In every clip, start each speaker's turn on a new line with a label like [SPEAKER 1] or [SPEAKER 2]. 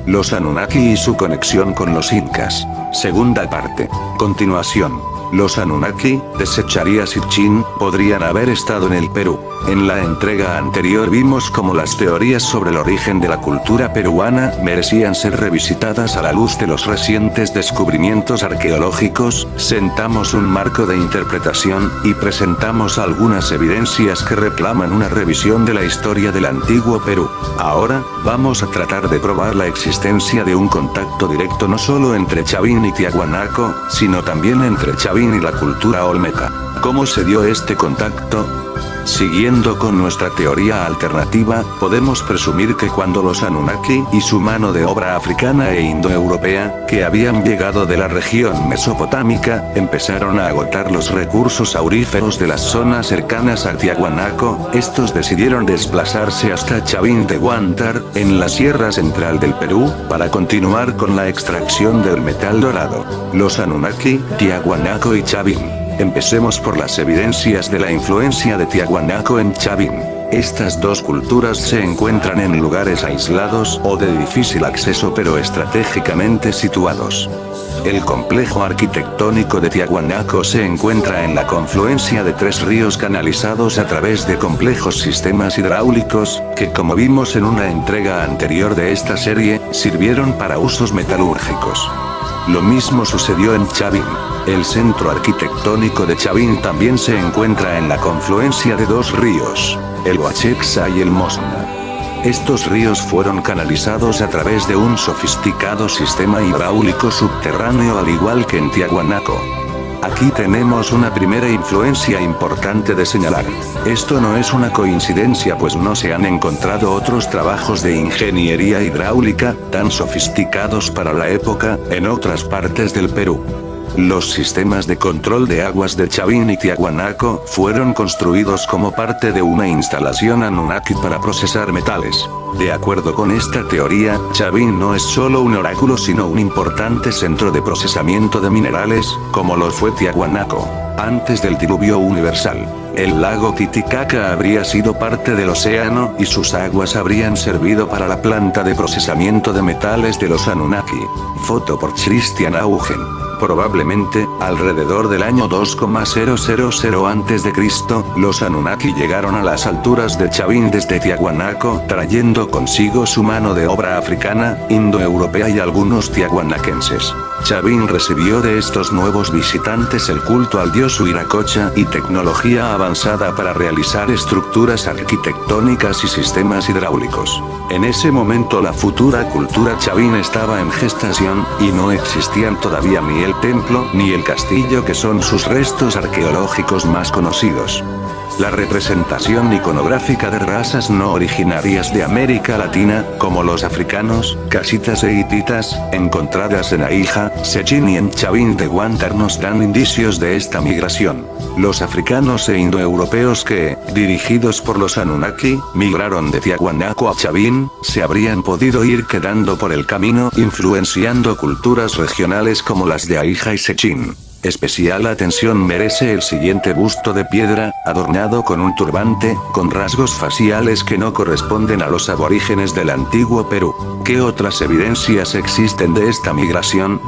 [SPEAKER 1] Los Anunnaki y su conexión con los incas. Segunda parte. Continuación. Los Anunnaki, de Secharia Sitchin, podrían haber estado en el Perú. En la entrega anterior vimos cómo las teorías sobre el origen de la cultura peruana merecían ser revisitadas a la luz de los recientes descubrimientos arqueológicos, sentamos un marco de interpretación, y presentamos algunas evidencias que reclaman una revisión de la historia del antiguo Perú. Ahora, vamos a tratar de probar la existencia de un contacto directo no solo entre Chavín y Tiahuanaco, sino también entre Chavín y la cultura olmeca. ¿Cómo se dio este contacto? Siguiendo con nuestra teoría alternativa, podemos presumir que cuando los Anunnaki y su mano de obra africana e indoeuropea, que habían llegado de la región mesopotámica, empezaron a agotar los recursos auríferos de las zonas cercanas a Tiahuanaco, estos decidieron desplazarse hasta Chavín de Huántar, en la sierra central del Perú, para continuar con la extracción del metal dorado. Los Anunnaki, Tiahuanaco y Chavín. Empecemos por las evidencias de la influencia de Tiahuanaco en Chavín. Estas dos culturas se encuentran en lugares aislados o de difícil acceso pero estratégicamente situados. El complejo arquitectónico de Tiahuanaco se encuentra en la confluencia de tres ríos canalizados a través de complejos sistemas hidráulicos, que como vimos en una entrega anterior de esta serie, sirvieron para usos metalúrgicos. Lo mismo sucedió en Chavín. El centro arquitectónico de Chavín también se encuentra en la confluencia de dos ríos, el Huachexa y el Mosna. Estos ríos fueron canalizados a través de un sofisticado sistema hidráulico subterráneo al igual que en Tiahuanaco. Aquí tenemos una primera influencia importante de señalar. Esto no es una coincidencia pues no se han encontrado otros trabajos de ingeniería hidráulica, tan sofisticados para la época, en otras partes del Perú. Los sistemas de control de aguas de Chavín y Tiahuanaco fueron construidos como parte de una instalación Anunnaki para procesar metales. De acuerdo con esta teoría, Chavín no es solo un oráculo sino un importante centro de procesamiento de minerales, como lo fue Tiahuanaco. Antes del diluvio universal, el lago Titicaca habría sido parte del océano y sus aguas habrían servido para la planta de procesamiento de metales de los Anunnaki. Foto por Christian Augen. Probablemente, alrededor del año 2000 a.C., los Anunnaki llegaron a las alturas de Chavín desde Tiahuanaco, trayendo consigo su mano de obra africana, indoeuropea y algunos tiahuanaquenses. Chavín recibió de estos nuevos visitantes el culto al dios Huiracocha y tecnología avanzada para realizar estructuras arquitectónicas y sistemas hidráulicos. En ese momento la futura cultura Chavín estaba en gestación, y no existían todavía ni el templo ni el castillo que son sus restos arqueológicos más conocidos. La representación iconográfica de razas no originarias de América Latina, como los africanos, casitas e hititas, encontradas en Aija, Sechín y en Chavín de Huántar nos dan indicios de esta migración. Los africanos e indoeuropeos que, dirigidos por los Anunnaki, migraron de Tiahuanaco a Chavín, se habrían podido ir quedando por el camino influenciando culturas regionales como las de Aija y Sechín. Especial atención merece el siguiente busto de piedra, adornado con un turbante, con rasgos faciales que no corresponden a los aborígenes del antiguo Perú. ¿Qué otras evidencias existen de esta migración?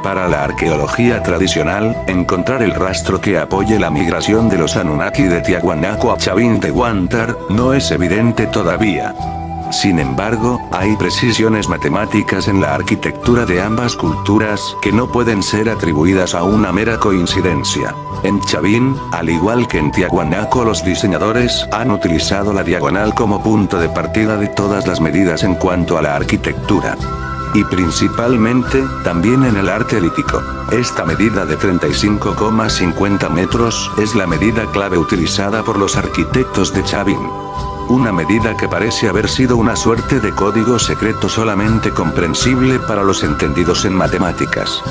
[SPEAKER 1] Para la arqueología tradicional, encontrar el rastro que apoye la migración de los Anunnaki de Tiahuanaco a Chavín de Huántar, no es evidente todavía. Sin embargo, hay precisiones matemáticas en la arquitectura de ambas culturas que no pueden ser atribuidas a una mera coincidencia. En Chavín, al igual que en Tiahuanaco, los diseñadores han utilizado la diagonal como punto de partida de todas las medidas en cuanto a la arquitectura. Y principalmente, también en el arte lítico. Esta medida de 35,50 metros es la medida clave utilizada por los arquitectos de Chavín. Una medida que parece haber sido una suerte de código secreto solamente comprensible para los entendidos en matemáticas.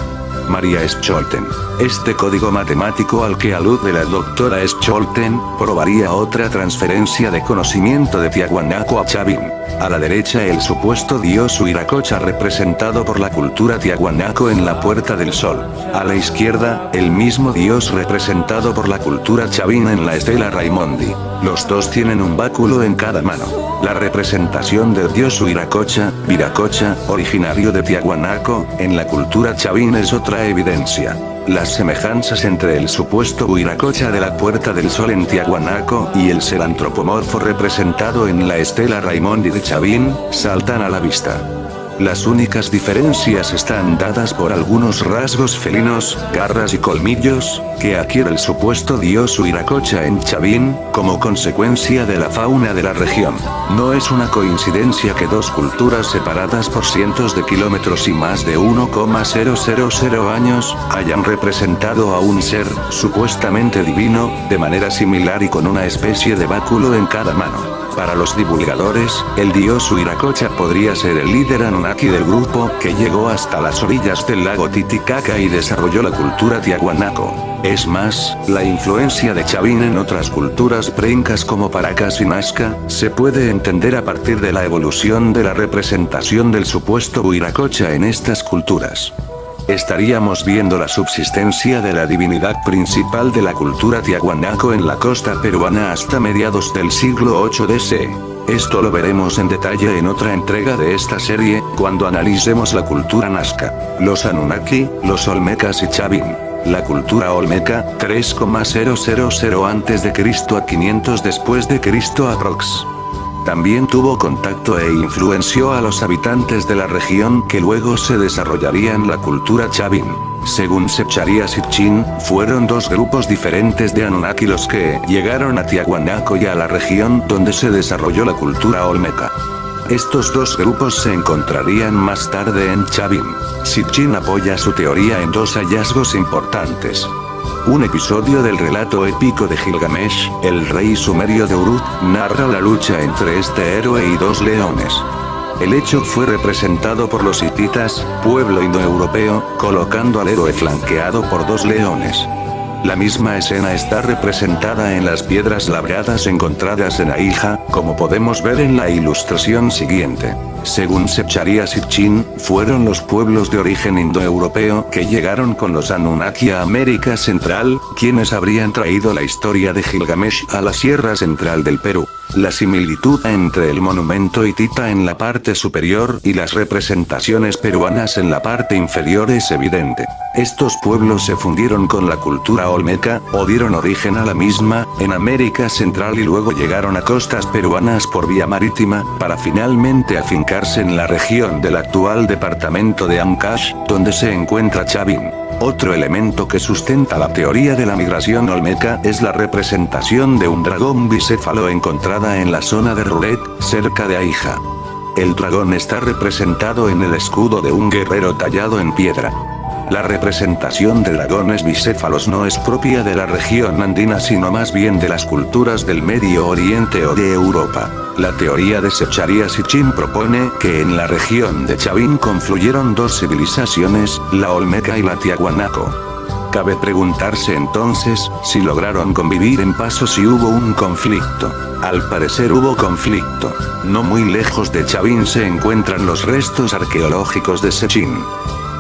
[SPEAKER 1] María Scholten. Este código matemático al que alude la doctora Scholten, probaría otra transferencia de conocimiento de Tiahuanaco a Chavin. A la derecha el supuesto dios Huiracocha representado por la cultura Tiahuanaco en la Puerta del Sol. A la izquierda, el mismo dios representado por la cultura Chavin en la estela Raimondi. Los dos tienen un báculo en cada mano. La representación del dios Huiracocha, Viracocha, originario de Tiahuanaco, en la cultura Chavin es otra evidencia. Las semejanzas entre el supuesto Huiracocha de la Puerta del Sol en Tiahuanaco y el ser antropomorfo representado en la estela Raimondi de Chavin, saltan a la vista. Las únicas diferencias están dadas por algunos rasgos felinos, garras y colmillos, que adquiere el supuesto dios Huiracocha en Chavin, como consecuencia de la fauna de la región. No es una coincidencia que dos culturas separadas por cientos de kilómetros y más de 1,000 años, hayan representado a un ser, supuestamente divino, de manera similar y con una especie de báculo en cada mano. Para los divulgadores, el dios Huiracocha podría ser el líder Anunnaki del grupo que llegó hasta las orillas del lago Titicaca y desarrolló la cultura Tiahuanaco. Es más, la influencia de Chavin en otras culturas preincas como Paracas y Nazca, se puede entender a partir de la evolución de la representación del supuesto Huiracocha en estas culturas. Estaríamos viendo la subsistencia de la divinidad principal de la cultura Tiahuanaco en la costa peruana hasta mediados del siglo VIII DC. Esto lo veremos en detalle en otra entrega de esta serie, cuando analicemos la cultura Nazca, los Anunnaki, los Olmecas y Chavin. La cultura Olmeca, 3,000 a.C. a 500 después de Cristo aprox. También tuvo contacto e influenció a los habitantes de la región que luego se desarrollaría en la cultura Chavin. Según Secharia Sitchin, fueron dos grupos diferentes de Anunnaki los que llegaron a Tiahuanaco y a la región donde se desarrolló la cultura Olmeca. Estos dos grupos se encontrarían más tarde en Chavin. Sitchin apoya su teoría en dos hallazgos importantes. Un episodio del relato épico de Gilgamesh, el rey sumerio de Uruk, narra la lucha entre este héroe y dos leones. El hecho fue representado por los hititas, pueblo indoeuropeo, colocando al héroe flanqueado por dos leones. La misma escena está representada en las piedras labradas encontradas en Aija, como podemos ver en la ilustración siguiente. Según Secharia Sitchin, fueron los pueblos de origen indoeuropeo que llegaron con los Anunnaki a América Central, quienes habrían traído la historia de Gilgamesh a la Sierra Central del Perú. La similitud entre el monumento hitita en la parte superior y las representaciones peruanas en la parte inferior es evidente. Estos pueblos se fundieron con la cultura olmeca, o dieron origen a la misma, en América Central y luego llegaron a costas peruanas por vía marítima, para finalmente afincarse en la región del actual departamento de Ancash, donde se encuentra Chavin. Otro elemento que sustenta la teoría de la migración olmeca es la representación de un dragón bicéfalo encontrada en la zona de Ruret, cerca de Aija. El dragón está representado en el escudo de un guerrero tallado en piedra. La representación de dragones bicéfalos no es propia de la región andina sino más bien de las culturas del Medio Oriente o de Europa. La teoría de Secharia Sitchin propone que en la región de Chavin confluyeron dos civilizaciones, la olmeca y la tiahuanaco. Cabe preguntarse entonces, si lograron convivir en paz o si hubo un conflicto. Al parecer hubo conflicto. No muy lejos de Chavin se encuentran los restos arqueológicos de Sitchin.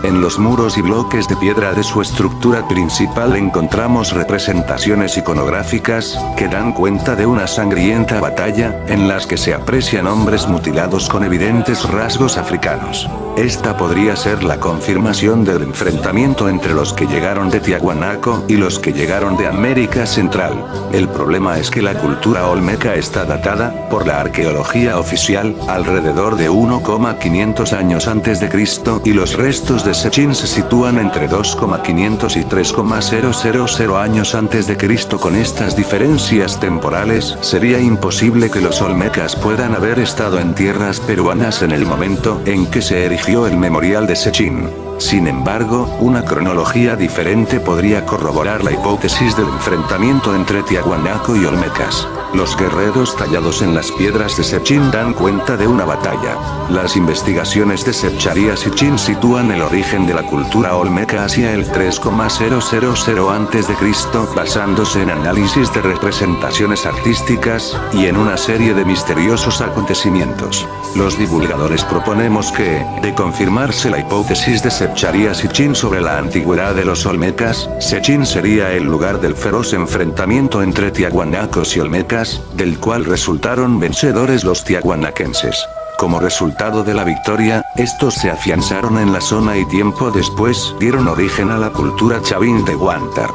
[SPEAKER 1] En los muros y bloques de piedra de su estructura principal encontramos representaciones iconográficas, que dan cuenta de una sangrienta batalla, en las que se aprecian hombres mutilados con evidentes rasgos africanos. Esta podría ser la confirmación del enfrentamiento entre los que llegaron de Tiahuanaco y los que llegaron de América Central. El problema es que la cultura olmeca está datada, por la arqueología oficial, alrededor de 1,500 años antes de Cristo y los restos de Sitchin se sitúan entre 2,500 y 3,000 años antes de Cristo. Con estas diferencias temporales, sería imposible que los olmecas puedan haber estado en tierras peruanas en el momento en que se erigió el memorial de Sitchin. Sin embargo, una cronología diferente podría corroborar la hipótesis del enfrentamiento entre Tiahuanaco y Olmecas. Los guerreros tallados en las piedras de Sechín dan cuenta de una batalla. Las investigaciones de Seccharia Sitchin sitúan el origen de la cultura olmeca hacia el 3000 a.C., basándose en análisis de representaciones artísticas, y en una serie de misteriosos acontecimientos. Los divulgadores proponemos que, de confirmarse la hipótesis de Seccharia Sitchin sobre la antigüedad de los olmecas, Sechín sería el lugar del feroz enfrentamiento entre tiahuanacos y olmecas, del cual resultaron vencedores los tiahuanaquenses. Como resultado de la victoria, estos se afianzaron en la zona y tiempo después dieron origen a la cultura chavín de Huántar.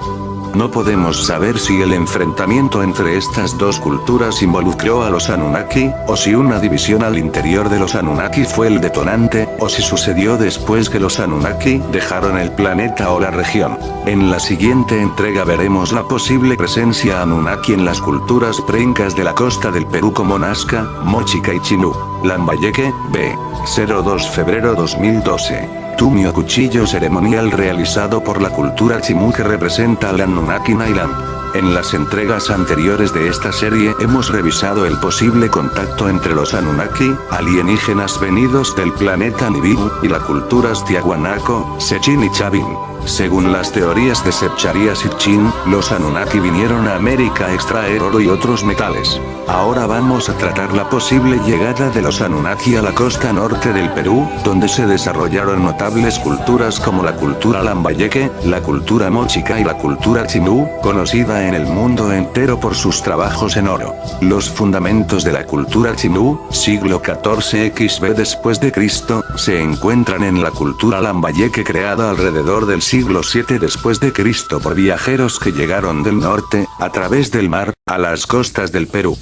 [SPEAKER 1] No podemos saber si el enfrentamiento entre estas dos culturas involucró a los Anunnaki, o si una división al interior de los Anunnaki fue el detonante, o si sucedió después que los Anunnaki dejaron el planeta o la región. En la siguiente entrega veremos la posible presencia Anunnaki en las culturas preincas de la costa del Perú como Nazca, Mochica y Chinú. Lambayeque, B. 02 febrero 2012. Tumio cuchillo ceremonial realizado por la cultura Chimú que representa al Anunnaki Nailam. En las entregas anteriores de esta serie hemos revisado el posible contacto entre los Anunnaki, alienígenas venidos del planeta Nibiru, y las culturas Tiahuanaco, Sechín y Chavín. Según las teorías de Seccharia Sitchin, los Anunnaki vinieron a América a extraer oro y otros metales. Ahora vamos a tratar la posible llegada de los Anunnaki a la costa norte del Perú, donde se desarrollaron notables culturas como la cultura Lambayeque, la cultura Mochica y la cultura Chimú, conocida en el mundo entero por sus trabajos en oro. Los fundamentos de la cultura Chimú, siglo XIV XB después de Cristo, se encuentran en la cultura Lambayeque creada alrededor del siglo VII después de Cristo por viajeros que llegaron del norte, a través del mar, a las costas del Perú.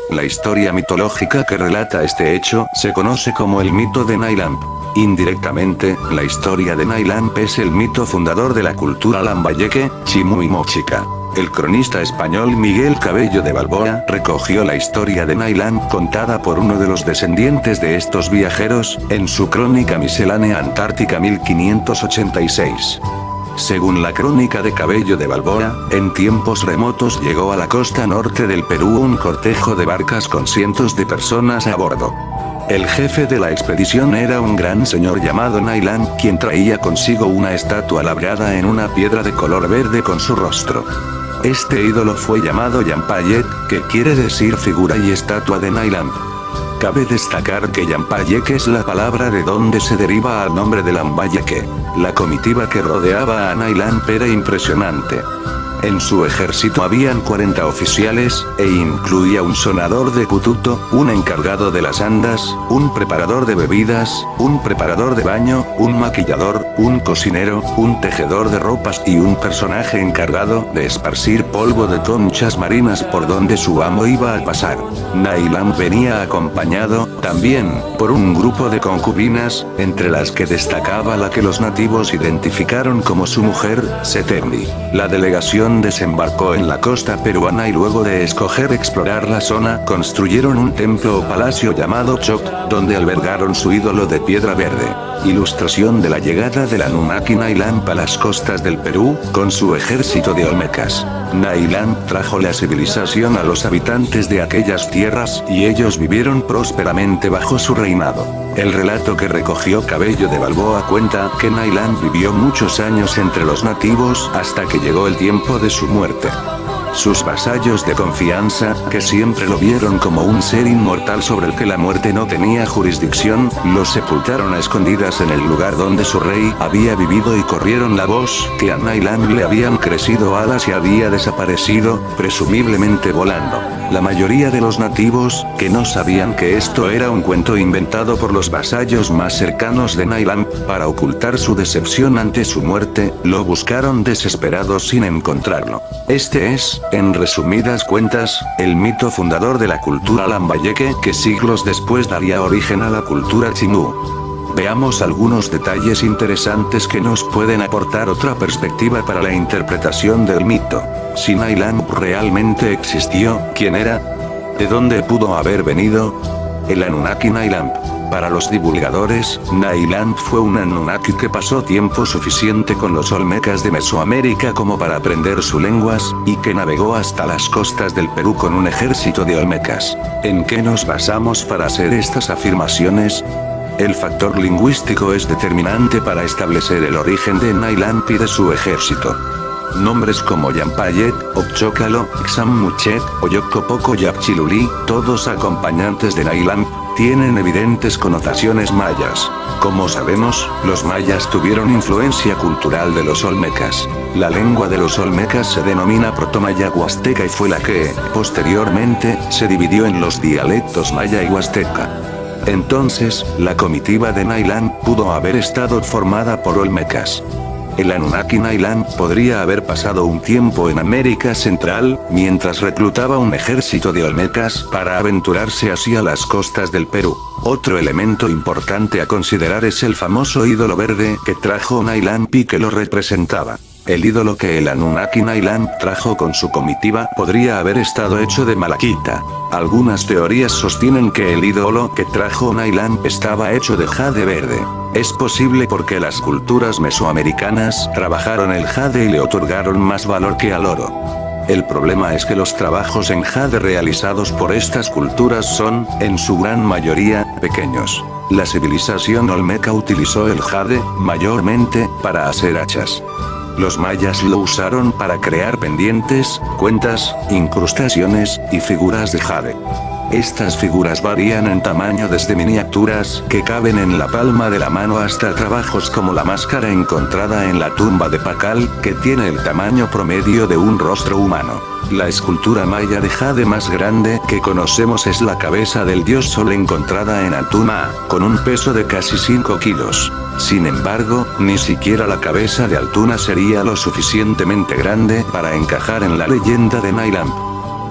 [SPEAKER 1] La historia mitológica que relata este hecho se conoce como el mito de Nailamp. Indirectamente, la historia de Nailamp es el mito fundador de la cultura Lambayeque, Chimú y Mochica. El cronista español Miguel Cabello de Balboa recogió la historia de Nailamp contada por uno de los descendientes de estos viajeros, en su Crónica Miscelánea Antártica 1586. Según la crónica de Cabello de Balboa, en tiempos remotos llegó a la costa norte del Perú un cortejo de barcas con cientos de personas a bordo. El jefe de la expedición era un gran señor llamado Nailam, quien traía consigo una estatua labrada en una piedra de color verde con su rostro. Este ídolo fue llamado Yampayek, que quiere decir figura y estatua de Nailam. Cabe destacar que Yampayek es la palabra de donde se deriva al nombre de Lambayeque. La comitiva que rodeaba a Nailam era impresionante. En su ejército habían 40 oficiales, e incluía un sonador de cututo, un encargado de las andas, un preparador de bebidas, un preparador de baño, un maquillador, un cocinero, un tejedor de ropas y un personaje encargado de esparcir polvo de conchas marinas por donde su amo iba a pasar. Nailam venía acompañado, también, por un grupo de concubinas, entre las que destacaba la que los nativos identificaron como su mujer, Setemni. La delegación desembarcó en la costa peruana y luego de escoger explorar la zona construyeron un templo o palacio llamado Choc, donde albergaron su ídolo de piedra verde. Ilustración de la llegada del Anunnaki Nailam a las costas del Perú, con su ejército de olmecas. Nailam trajo la civilización a los habitantes de aquellas tierras y ellos vivieron prósperamente bajo su reinado. El relato que recogió Cabello de Balboa cuenta que Nailam vivió muchos años entre los nativos hasta que llegó el tiempo de su muerte. Sus vasallos de confianza, que siempre lo vieron como un ser inmortal sobre el que la muerte no tenía jurisdicción, lo sepultaron a escondidas en el lugar donde su rey había vivido y corrieron la voz que a Nailam le habían crecido alas y había desaparecido, presumiblemente volando. La mayoría de los nativos, que no sabían que esto era un cuento inventado por los vasallos más cercanos de Nailam, para ocultar su decepción ante su muerte, lo buscaron desesperados sin encontrarlo. Este es, en resumidas cuentas, el mito fundador de la cultura Lambayeque que siglos después daría origen a la cultura Chimú. Veamos algunos detalles interesantes que nos pueden aportar otra perspectiva para la interpretación del mito. Si Nailam realmente existió, ¿quién era? ¿De dónde pudo haber venido? El Anunnaki Nailam. Para los divulgadores, Nailand fue un Anunnaki que pasó tiempo suficiente con los olmecas de Mesoamérica como para aprender sus lenguas, y que navegó hasta las costas del Perú con un ejército de olmecas. ¿En qué nos basamos para hacer estas afirmaciones? El factor lingüístico es determinante para establecer el origen de Nailand y de su ejército. Nombres como Yampayet, Ochócalo, Xammuchet, Oyocopoco y Apchilulí, todos acompañantes de Nailand, tienen evidentes connotaciones mayas. Como sabemos, los mayas tuvieron influencia cultural de los olmecas. La lengua de los olmecas se denomina protomaya huasteca y fue la que, posteriormente, se dividió en los dialectos maya y huasteca. Entonces, la comitiva de Nailand pudo haber estado formada por olmecas. El Anunnaki Nailand podría haber pasado un tiempo en América Central, mientras reclutaba un ejército de olmecas para aventurarse hacia las costas del Perú. Otro elemento importante a considerar es el famoso ídolo verde que trajo Nailand y que lo representaba. El ídolo que el Anunnaki Nailand trajo con su comitiva podría haber estado hecho de malaquita. Algunas teorías sostienen que el ídolo que trajo Nailand estaba hecho de jade verde. Es posible porque las culturas mesoamericanas trabajaron el jade y le otorgaron más valor que al oro. El problema es que los trabajos en jade realizados por estas culturas son, en su gran mayoría, pequeños. La civilización olmeca utilizó el jade, mayormente, para hacer hachas. Los mayas lo usaron para crear pendientes, cuentas, incrustaciones, y figuras de jade. Estas figuras varían en tamaño desde miniaturas que caben en la palma de la mano hasta trabajos como la máscara encontrada en la tumba de Pacal, que tiene el tamaño promedio de un rostro humano. La escultura maya de jade más grande que conocemos es la cabeza del dios Sol encontrada en Altuna, con un peso de casi 5 kilos. Sin embargo, ni siquiera la cabeza de Altuna sería lo suficientemente grande para encajar en la leyenda de Nailand.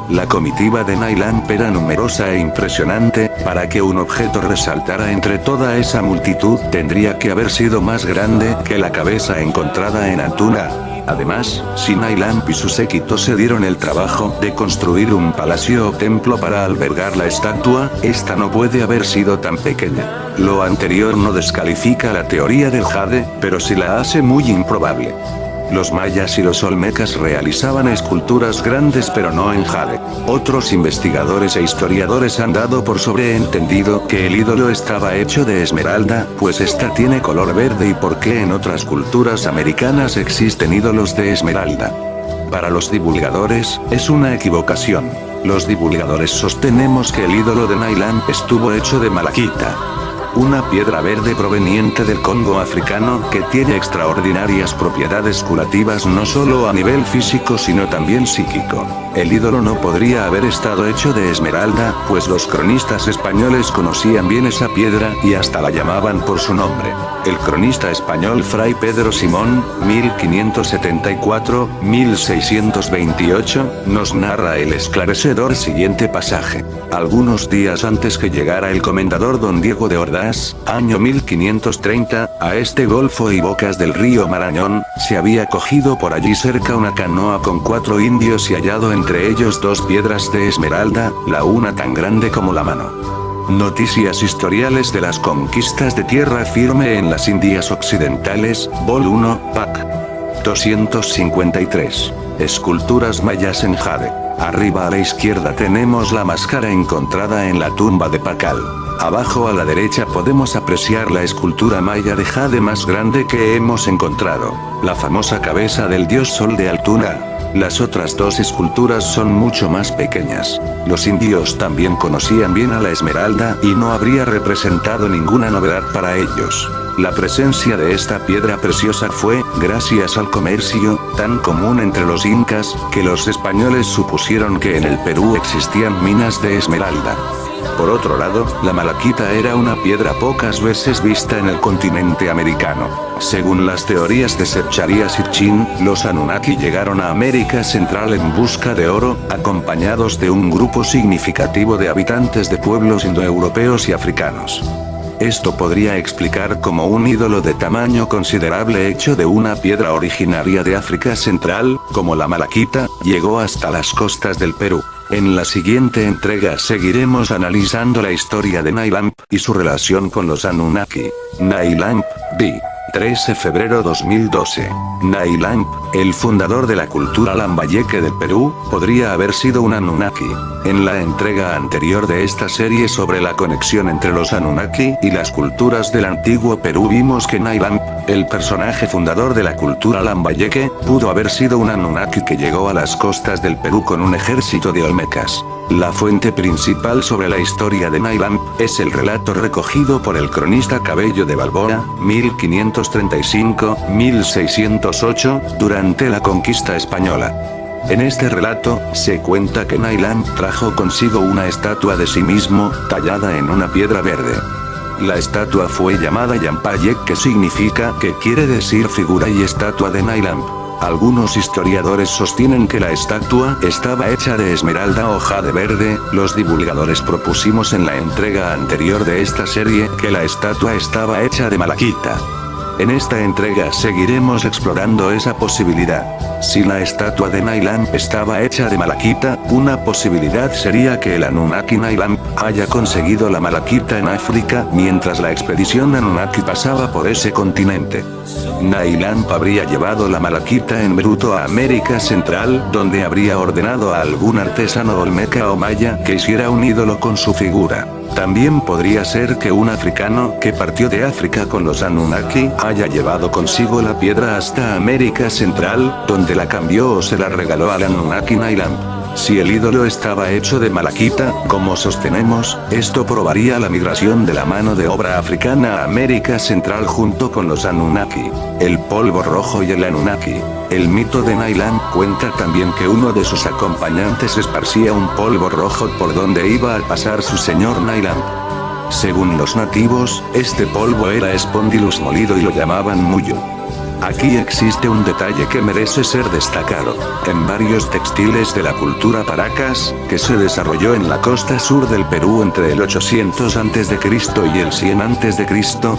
[SPEAKER 1] La comitiva de Nailand era numerosa e impresionante, para que un objeto resaltara entre toda esa multitud tendría que haber sido más grande que la cabeza encontrada en Altuna. Además, si Nailand y su séquito se dieron el trabajo de construir un palacio o templo para albergar la estatua, esta no puede haber sido tan pequeña. Lo anterior no descalifica la teoría del jade, pero sí la hace muy improbable. Los mayas y los olmecas realizaban esculturas grandes pero no en jade. Otros investigadores e historiadores han dado por sobreentendido que el ídolo estaba hecho de esmeralda, pues esta tiene color verde y por qué en otras culturas americanas existen ídolos de esmeralda. Para los divulgadores, es una equivocación. Los divulgadores sostenemos que el ídolo de Nailand estuvo hecho de malaquita, una piedra verde proveniente del Congo africano que tiene extraordinarias propiedades curativas no solo a nivel físico sino también psíquico. El ídolo no podría haber estado hecho de esmeralda, pues los cronistas españoles conocían bien esa piedra y hasta la llamaban por su nombre. El cronista español Fray Pedro Simón, 1574-1628, nos narra el esclarecedor siguiente pasaje. Algunos días antes que llegara el comendador don Diego de Ordaz, año 1530, a este golfo y bocas del río Marañón, se había cogido por allí cerca una canoa con 4 indios y hallado entre ellos 2 piedras de esmeralda, la una tan grande como la mano. Noticias historiales de las conquistas de tierra firme en las Indias Occidentales, Vol 1, Pac. 253. Esculturas mayas en jade. Arriba a la izquierda tenemos la máscara encontrada en la tumba de Pacal. Abajo a la derecha podemos apreciar la escultura maya de jade más grande que hemos encontrado, la famosa cabeza del dios Sol de Altuna. Las otras 2 esculturas son mucho más pequeñas. Los indios también conocían bien a la esmeralda y no habría representado ninguna novedad para ellos. La presencia de esta piedra preciosa fue, gracias al comercio, tan común entre los incas, que los españoles supusieron que en el Perú existían minas de esmeralda. Por otro lado, la malaquita era una piedra pocas veces vista en el continente americano. Según las teorías de Setcharia Sitchin, los Anunnaki llegaron a América Central en busca de oro, acompañados de un grupo significativo de habitantes de pueblos indoeuropeos y africanos. Esto podría explicar cómo un ídolo de tamaño considerable hecho de una piedra originaria de África Central, como la malaquita, llegó hasta las costas del Perú. En la siguiente entrega seguiremos analizando la historia de Nylamp y su relación con los Anunnaki. Nylamp, B. 13 de febrero 2012. Nylamp, el fundador de la cultura lambayeque del Perú, podría haber sido un Anunnaki. En la entrega anterior de esta serie sobre la conexión entre los Anunnaki y las culturas del antiguo Perú vimos que Nylamp, el personaje fundador de la cultura lambayeque, pudo haber sido un Anunnaki que llegó a las costas del Perú con un ejército de olmecas. La fuente principal sobre la historia de Nylamp es el relato recogido por el cronista Cabello de Balboa, 1535-1608, durante la conquista española. En este relato, se cuenta que Nylamp trajo consigo una estatua de sí mismo, tallada en una piedra verde. La estatua fue llamada Yampayek, que significa que quiere decir figura y estatua de Nylamp. Algunos historiadores sostienen que la estatua estaba hecha de esmeralda o jade verde. Los divulgadores propusimos en la entrega anterior de esta serie que la estatua estaba hecha de malaquita. En esta entrega seguiremos explorando esa posibilidad. Si la estatua de Nylamp estaba hecha de malaquita, una posibilidad sería que el Anunnaki Nylamp haya conseguido la malaquita en África mientras la expedición Anunnaki pasaba por ese continente. Nylamp habría llevado la malaquita en bruto a América Central, donde habría ordenado a algún artesano olmeca o maya que hiciera un ídolo con su figura. También podría ser que un africano que partió de África con los Anunnaki haya llevado consigo la piedra hasta América Central, donde la cambió o se la regaló al Anunnaki Nylamp. Si el ídolo estaba hecho de malaquita, como sostenemos, esto probaría la migración de la mano de obra africana a América Central junto con los Anunnaki, el polvo rojo y el Anunnaki. El mito de Nylamp cuenta también que uno de sus acompañantes esparcía un polvo rojo por donde iba a pasar su señor Nylamp. Según los nativos, este polvo era Spondylus molido y lo llamaban muyo. Aquí existe un detalle que merece ser destacado. En varios textiles de la cultura Paracas, que se desarrolló en la costa sur del Perú entre el 800 a.C. y el 100 a.C.,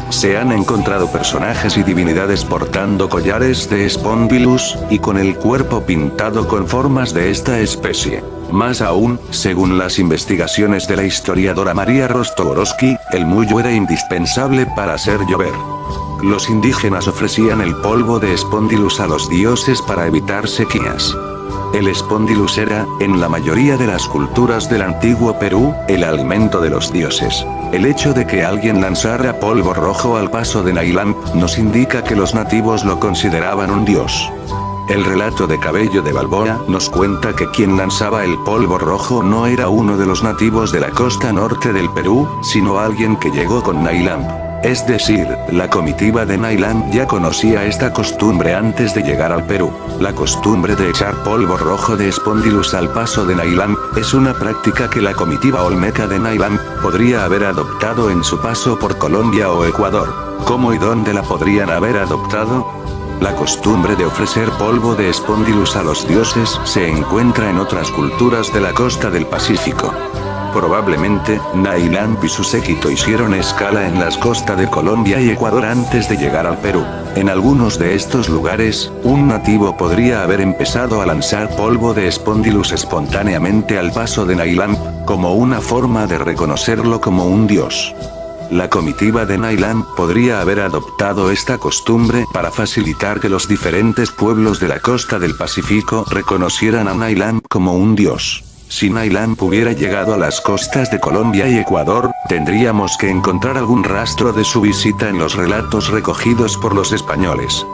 [SPEAKER 1] se han encontrado personajes y divinidades portando collares de Spondylus, y con el cuerpo pintado con formas de esta especie. Más aún, según las investigaciones de la historiadora María Rostogorowski, el muyo era indispensable para hacer llover. Los indígenas ofrecían el polvo de Spondylus a los dioses para evitar sequías. El Spondylus era, en la mayoría de las culturas del antiguo Perú, el alimento de los dioses. El hecho de que alguien lanzara polvo rojo al paso de Nylamp nos indica que los nativos lo consideraban un dios. El relato de Cabello de Balboa nos cuenta que quien lanzaba el polvo rojo no era uno de los nativos de la costa norte del Perú, sino alguien que llegó con Nylamp. Es decir, la comitiva de Nylamp ya conocía esta costumbre antes de llegar al Perú. La costumbre de echar polvo rojo de Spondylus al paso de Nylamp es una práctica que la comitiva olmeca de Nylamp podría haber adoptado en su paso por Colombia o Ecuador. ¿Cómo y dónde la podrían haber adoptado? La costumbre de ofrecer polvo de Spondylus a los dioses se encuentra en otras culturas de la costa del Pacífico. Probablemente, Nylamp y su séquito hicieron escala en las costas de Colombia y Ecuador antes de llegar al Perú. En algunos de estos lugares, un nativo podría haber empezado a lanzar polvo de Spondylus espontáneamente al paso de Nylamp, como una forma de reconocerlo como un dios. La comitiva de Nylamp podría haber adoptado esta costumbre para facilitar que los diferentes pueblos de la costa del Pacífico reconocieran a Nylamp como un dios. Si Nylamp hubiera llegado a las costas de Colombia y Ecuador, tendríamos que encontrar algún rastro de su visita en los relatos recogidos por los españoles.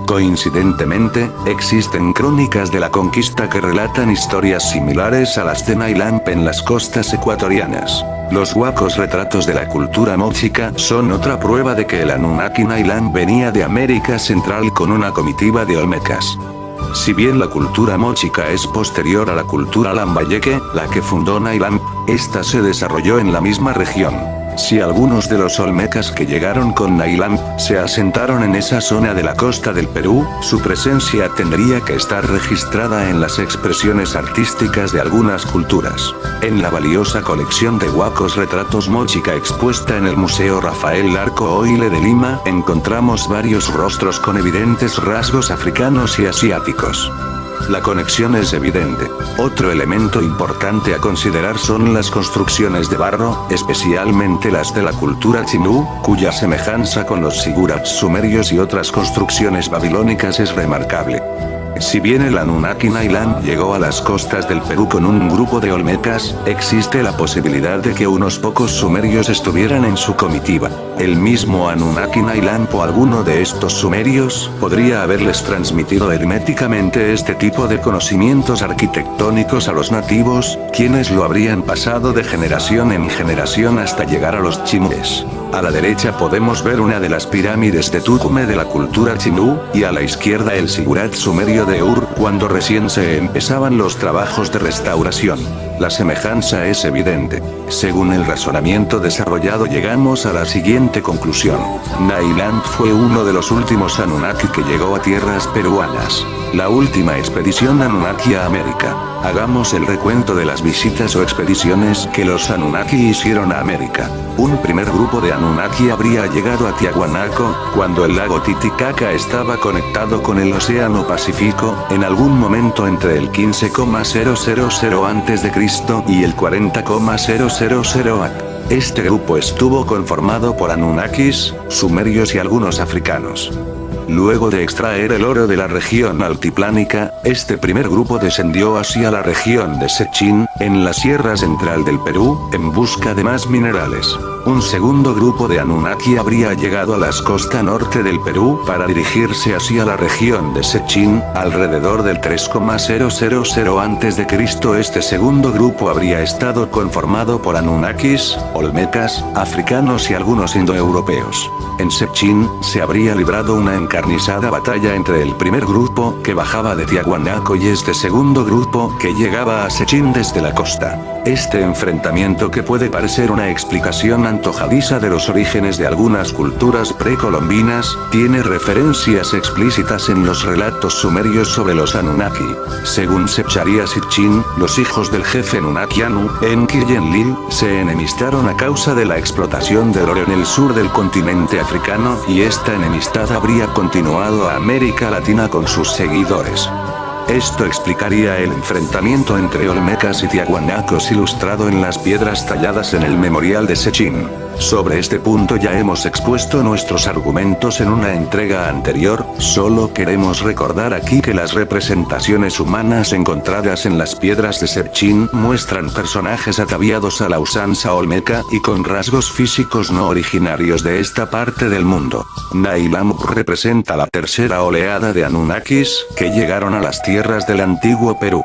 [SPEAKER 1] Coincidentemente, existen crónicas de la conquista que relatan historias similares a las de Nylamp en las costas ecuatorianas. Los huacos retratos de la cultura mochica son otra prueba de que el Anunnaki Nylamp venía de América Central con una comitiva de olmecas. Si bien la cultura mochica es posterior a la cultura lambayeque, la que fundó Nylamp, esta se desarrolló en la misma región. Si algunos de los olmecas que llegaron con Nylamp se asentaron en esa zona de la costa del Perú, su presencia tendría que estar registrada en las expresiones artísticas de algunas culturas. En la valiosa colección de huacos retratos mochica expuesta en el Museo Rafael Larco Oile de Lima, encontramos varios rostros con evidentes rasgos africanos y asiáticos. La conexión es evidente. Otro elemento importante a considerar son las construcciones de barro, especialmente las de la cultura chinú, cuya semejanza con los sigurats sumerios y otras construcciones babilónicas es remarcable. Si bien el Anunnaki Nailan llegó a las costas del Perú con un grupo de olmecas, existe la posibilidad de que unos pocos sumerios estuvieran en su comitiva. El mismo Anunnaki Nailan o alguno de estos sumerios podría haberles transmitido herméticamente este tipo de conocimientos arquitectónicos a los nativos, quienes lo habrían pasado de generación en generación hasta llegar a los chimúes. A la derecha podemos ver una de las pirámides de Tukume de la cultura chinú, y a la izquierda el sigurat sumerio de Ur, cuando recién se empezaban los trabajos de restauración. La semejanza es evidente. Según el razonamiento desarrollado llegamos a la siguiente conclusión. Nailan fue uno de los últimos Anunnaki que llegó a tierras peruanas. La última expedición Anunnaki a América. Hagamos el recuento de las visitas o expediciones que los Anunnaki hicieron a América. Un primer grupo de Anunnaki habría llegado a Tiahuanaco, cuando el lago Titicaca estaba conectado con el Océano Pacífico, en algún momento entre el 15,000 a.C. y el 40,000 AC. Este grupo estuvo conformado por Anunnakis, sumerios y algunos africanos. Luego de extraer el oro de la región altiplánica, este primer grupo descendió hacia la región de Sechín, en la sierra central del Perú, en busca de más minerales. Un segundo grupo de Anunnaki habría llegado a las costas norte del Perú para dirigirse hacia la región de Sechín, alrededor del 3,000 a.C. Este segundo grupo habría estado conformado por Anunnakis, olmecas, africanos y algunos indoeuropeos. En Sechín, se habría librado una encarnizada batalla entre el primer grupo, que bajaba de Tiahuanaco, y este segundo grupo, que llegaba a Sechín desde la costa. Este enfrentamiento, que puede parecer una explicación antojadiza de los orígenes de algunas culturas precolombinas, tiene referencias explícitas en los relatos sumerios sobre los Anunnaki. Según Secharia Sitchin, los hijos del jefe Nunnakianu, Enki y Enlil, se enemistaron a causa de la explotación del oro en el sur del continente africano, y esta enemistad habría continuado a América Latina con sus seguidores. Esto explicaría el enfrentamiento entre olmecas y tiahuanacos ilustrado en las piedras talladas en el memorial de Sechín. Sobre este punto ya hemos expuesto nuestros argumentos en una entrega anterior, solo queremos recordar aquí que las representaciones humanas encontradas en las piedras de Sechín muestran personajes ataviados a la usanza olmeca y con rasgos físicos no originarios de esta parte del mundo. Nailam representa la tercera oleada de Anunnakis que llegaron a las tierras del antiguo Perú.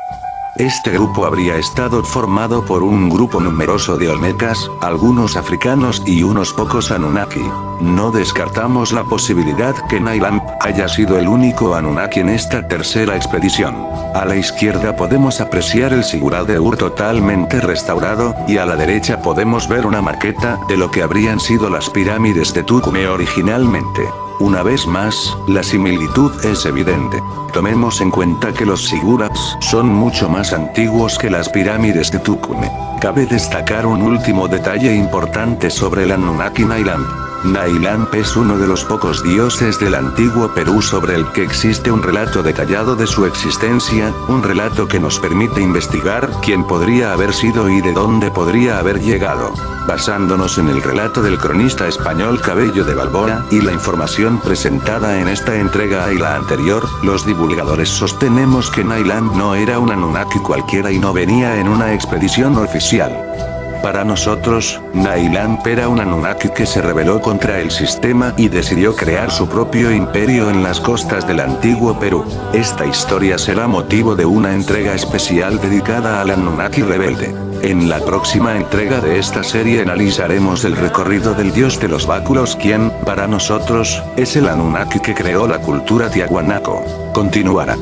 [SPEAKER 1] Este grupo habría estado formado por un grupo numeroso de olmecas, algunos africanos y unos pocos Anunnaki. No descartamos la posibilidad que Nailam haya sido el único Anunnaki en esta tercera expedición. A la izquierda podemos apreciar el Sigurat de Ur totalmente restaurado, y a la derecha podemos ver una maqueta de lo que habrían sido las pirámides de Tukume originalmente. Una vez más, la similitud es evidente. Tomemos en cuenta que los sigurats son mucho más antiguos que las pirámides de Tukume. Cabe destacar un último detalle importante sobre el Anunnaki Nailam. Nailam es uno de los pocos dioses del antiguo Perú sobre el que existe un relato detallado de su existencia, un relato que nos permite investigar quién podría haber sido y de dónde podría haber llegado. Basándonos en el relato del cronista español Cabello de Balboa y la información presentada en esta entrega y la anterior, los divulgadores sostenemos que Nailam no era un Anunnaki cualquiera y no venía en una expedición oficial. Para nosotros, Nailam era un Anunnaki que se rebeló contra el sistema y decidió crear su propio imperio en las costas del antiguo Perú. Esta historia será motivo de una entrega especial dedicada al Anunnaki rebelde. En la próxima entrega de esta serie analizaremos el recorrido del dios de los báculos, quien, para nosotros, es el Anunnaki que creó la cultura tiahuanaco. Continuará.